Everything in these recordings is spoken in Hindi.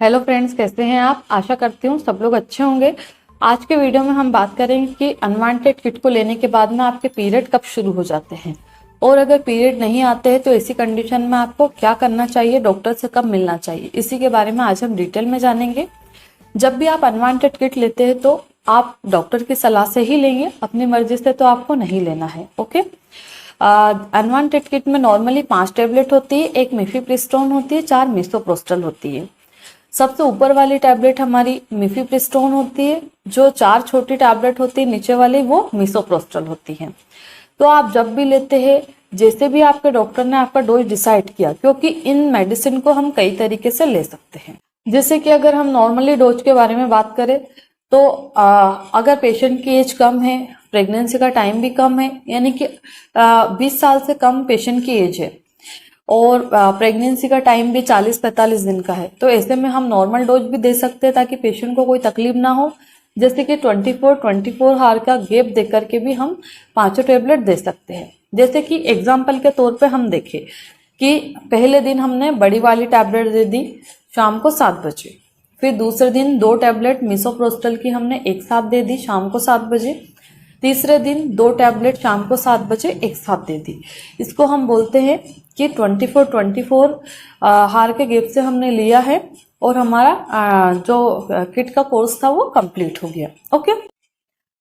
हेलो फ्रेंड्स, कैसे हैं आप। आशा करती हूँ सब लोग अच्छे होंगे। आज के वीडियो में हम बात करेंगे कि अनवांटेड किट को लेने के बाद में आपके पीरियड कब शुरू हो जाते हैं और अगर पीरियड नहीं आते हैं तो ऐसी कंडीशन में आपको क्या करना चाहिए, डॉक्टर से कब मिलना चाहिए, इसी के बारे में आज हम डिटेल में जानेंगे। जब भी आप अनवांटेड किट लेते हैं तो आप डॉक्टर की सलाह से ही लेंगे, अपनी मर्जी से तो आपको नहीं लेना है। ओके। अनवांटेड किट में नॉर्मली 5 टैबलेट होती है, एक मिफीप्रिस्टोन होती है, 4 मिसोप्रोस्टल होती है। सबसे ऊपर वाली टैबलेट हमारी मिफीप्रिस्टोन होती है, जो 4 छोटी टैबलेट होती है नीचे वाली वो मिसोप्रोस्टल होती है। तो आप जब भी लेते हैं, जैसे भी आपके डॉक्टर ने आपका डोज डिसाइड किया, क्योंकि इन मेडिसिन को हम कई तरीके से ले सकते हैं। जैसे कि अगर हम नॉर्मली डोज के बारे में बात करें तो अगर पेशेंट की एज कम है, प्रेगनेंसी का टाइम भी कम है, यानी कि 20 साल से कम पेशेंट की एज है और प्रेगनेंसी का टाइम भी 40-45 दिन का है, तो ऐसे में हम नॉर्मल डोज भी दे सकते हैं ताकि पेशेंट को कोई तकलीफ ना हो। जैसे कि 24 हावर का गैप दे करके भी हम 5 टैबलेट दे सकते हैं। जैसे कि एग्जाम्पल के तौर पे हम देखें कि पहले दिन हमने बड़ी वाली टैबलेट दे दी शाम को 7 बजे, फिर दूसरे दिन 2 टैबलेट मिसोप्रोस्टल की हमने एक साथ दे दी शाम को 7 बजे, तीसरे दिन 2 टैबलेट शाम को 7 बजे एक साथ दे दी। इसको हम बोलते हैं कि 24 हार के गैप से हमने लिया है और हमारा जो किट का कोर्स था वो कंप्लीट हो गया। ओके।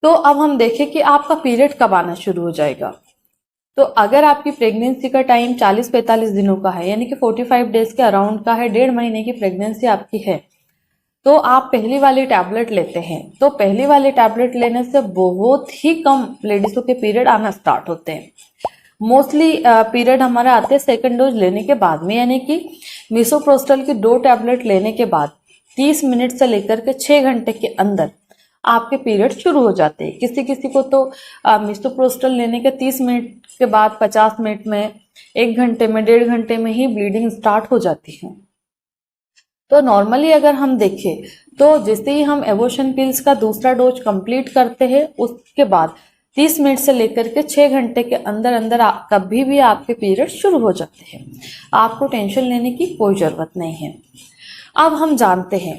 तो अब हम देखें कि आपका पीरियड कब आना शुरू हो जाएगा। तो अगर आपकी प्रेगनेंसी का टाइम 40-45 दिनों का है, यानी कि 45 डेज के अराउंड का है, 1.5 महीने की प्रेगनेंसी आपकी है, तो आप पहली वाली टैबलेट लेते हैं। तो पहली वाली टैबलेट लेने से बहुत ही कम लेडीजों के पीरियड आना स्टार्ट होते हैं। मोस्टली पीरियड हमारा आते हैं सेकंड डोज लेने के बाद में, यानी कि मिसोप्रोस्टल की 2 टैबलेट लेने के बाद 30 मिनट से लेकर के 6 घंटे के अंदर आपके पीरियड शुरू हो जाते हैं। किसी किसी को तो मिसोप्रोस्टल लेने के 30 मिनट के बाद 50 मिनट में, 1 घंटे में, 1.5 घंटे में ही ब्लीडिंग स्टार्ट हो जाती है। तो नॉर्मली अगर हम देखें तो जैसे ही हम एबॉर्शन पिल्स का दूसरा डोज कंप्लीट करते हैं उसके बाद 30 मिनट से लेकर के 6 घंटे के अंदर अंदर कभी भी आपके पीरियड शुरू हो जाते हैं। आपको टेंशन लेने की कोई ज़रूरत नहीं है। अब हम जानते हैं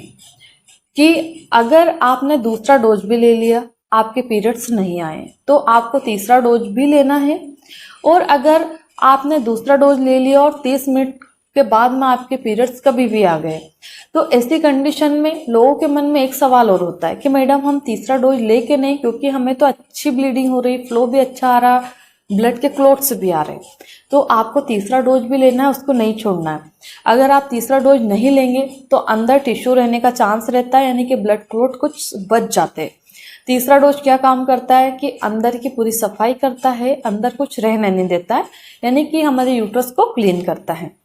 कि अगर आपने दूसरा डोज भी ले लिया, आपके पीरियड्स नहीं आए, तो आपको तीसरा डोज भी लेना है। और अगर आपने दूसरा डोज ले लिया और 30 मिनट के बाद में आपके पीरियड्स कभी भी आ गए, तो ऐसी कंडीशन में लोगों के मन में एक सवाल और होता है कि मैडम हम तीसरा डोज ले के नहीं, क्योंकि हमें तो अच्छी ब्लीडिंग हो रही, फ्लो भी अच्छा आ रहा, ब्लड के क्लॉट्स भी आ रहे, तो आपको तीसरा डोज भी लेना है, उसको नहीं छोड़ना है। अगर आप तीसरा डोज नहीं लेंगे तो अंदर टिश्यू रहने का चांस रहता है, यानी कि ब्लड क्लॉट कुछ बच जाते हैं। तीसरा डोज क्या काम करता है कि अंदर की पूरी सफाई करता है, अंदर कुछ रहने नहीं देता है, यानी कि हमारे यूट्रस को क्लीन करता है।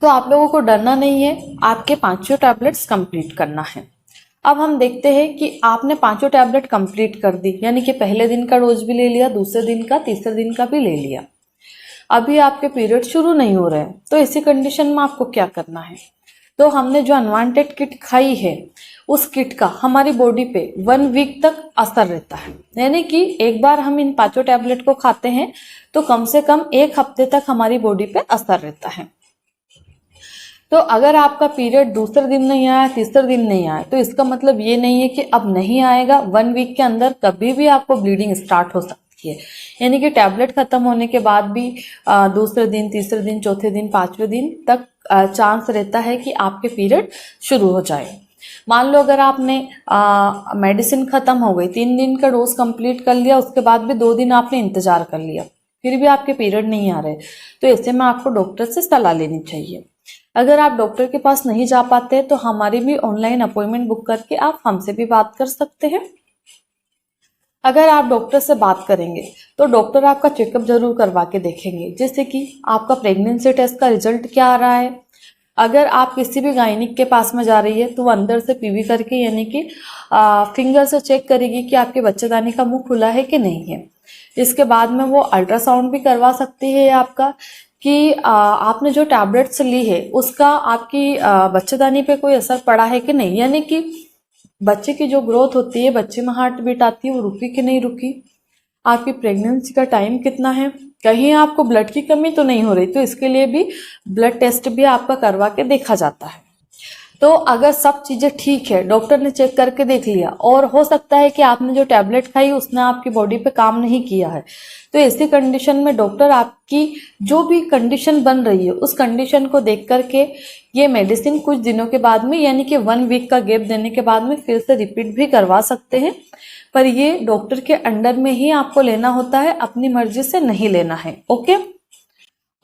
तो आप लोगों को डरना नहीं है, आपके 5 टैबलेट्स कंप्लीट करना है। अब हम देखते हैं कि आपने 5 टैबलेट कंप्लीट कर दी, यानी कि पहले दिन का डोज भी ले लिया, दूसरे दिन का, तीसरे दिन का भी ले लिया, अभी आपके पीरियड शुरू नहीं हो रहे हैं, तो इसी कंडीशन में आपको क्या करना है। तो हमने जो अनवांटेड किट खाई है उस किट का हमारी बॉडी पे 1 वीक तक असर रहता है, यानी कि एक बार हम इन 5 टैबलेट को खाते हैं तो कम से कम 1 हफ्ते तक हमारी बॉडी पे असर रहता है। तो अगर आपका पीरियड दूसरे दिन नहीं आया, तीसरे दिन नहीं आया, तो इसका मतलब ये नहीं है कि अब नहीं आएगा। 1 वीक के अंदर कभी भी आपको ब्लीडिंग स्टार्ट हो सकती है, यानी कि टैबलेट खत्म होने के बाद भी दूसरे दिन, तीसरे दिन, चौथे दिन, 5वें दिन तक चांस रहता है कि आपके पीरियड शुरू हो जाए। मान लो अगर आपने मेडिसिन खत्म हो गई, 3 दिन का डोज कंप्लीट कर लिया, उसके बाद भी 2 दिन आपने इंतजार कर लिया, फिर भी आपके पीरियड नहीं आ रहे, तो ऐसे में आपको डॉक्टर से सलाह लेनी चाहिए। अगर आप डॉक्टर के पास नहीं जा पाते तो हमारी भी ऑनलाइन अपॉइंटमेंट बुक करके आप हमसे भी बात कर सकते हैं। अगर आप डॉक्टर से बात करेंगे तो डॉक्टर आपका चेकअप जरूर करवा के देखेंगे, जैसे कि आपका प्रेगनेंसी टेस्ट का रिजल्ट क्या आ रहा है। अगर आप किसी भी गायनिक के पास में जा रही है तो वो अंदर से पीवी करके, यानी कि फिंगर से चेक करेगी कि आपके बच्चेदानी का मुंह खुला है कि नहीं है। इसके बाद में वो अल्ट्रासाउंड भी करवा सकती है आपका कि आपने जो टैबलेट्स ली है उसका आपकी बच्चेदानी पे कोई असर पड़ा है कि नहीं, यानी कि बच्चे की जो ग्रोथ होती है, बच्चे में हार्ट बीट आती है, वो रुकी कि नहीं रुकी, आपकी प्रेगनेंसी का टाइम कितना है, कहीं आपको ब्लड की कमी तो नहीं हो रही, तो इसके लिए भी ब्लड टेस्ट भी आपका करवा के देखा जाता है। तो अगर सब चीजें ठीक है, डॉक्टर ने चेक करके देख लिया और हो सकता है कि आपने जो टैबलेट खाई उसने आपकी बॉडी पे काम नहीं किया है, तो ऐसी कंडीशन में डॉक्टर आपकी जो भी कंडीशन बन रही है उस कंडीशन को देख करके ये मेडिसिन कुछ दिनों के बाद में, यानी कि 1 वीक का गैप देने के बाद में फिर से रिपीट भी करवा सकते हैं। पर ये डॉक्टर के अंडर में ही आपको लेना होता है, अपनी मर्जी से नहीं लेना है। ओके।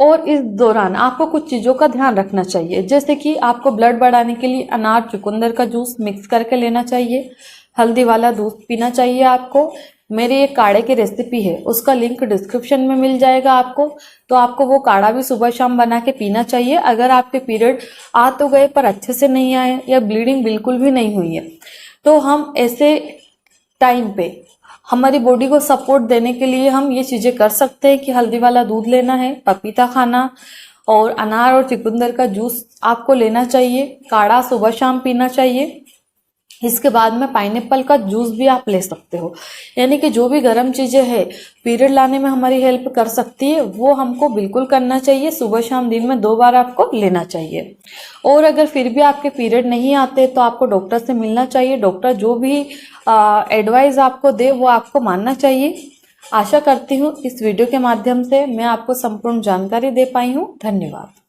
और इस दौरान आपको कुछ चीज़ों का ध्यान रखना चाहिए, जैसे कि आपको ब्लड बढ़ाने के लिए अनार चुकंदर का जूस मिक्स करके लेना चाहिए, हल्दी वाला दूध पीना चाहिए आपको। मेरी एक काढ़े की रेसिपी है, उसका लिंक डिस्क्रिप्शन में मिल जाएगा आपको, तो आपको वो काढ़ा भी सुबह शाम बना के पीना चाहिए। अगर आपके पीरियड आ तो गए पर अच्छे से नहीं आए या ब्लीडिंग बिल्कुल भी नहीं हुई है, तो हम ऐसे टाइम पे हमारी बॉडी को सपोर्ट देने के लिए हम ये चीजें कर सकते हैं कि हल्दी वाला दूध लेना है, पपीता खाना और अनार और चुकंदर का जूस आपको लेना चाहिए, काढ़ा सुबह शाम पीना चाहिए। इसके बाद में पाइनएप्पल का जूस भी आप ले सकते हो। यानी कि जो भी गर्म चीजें हैं पीरियड लाने में हमारी हेल्प कर सकती है वो हमको बिल्कुल करना चाहिए। सुबह शाम दिन में 2 बार आपको लेना चाहिए। और अगर फिर भी आपके पीरियड नहीं आते तो आपको डॉक्टर से मिलना चाहिए। डॉक्टर जो भी एडवाइस आपको दे वो आपको मानना चाहिए। आशा करती हूँ इस वीडियो के माध्यम से मैं आपको संपूर्ण जानकारी दे पाई हूँ। धन्यवाद।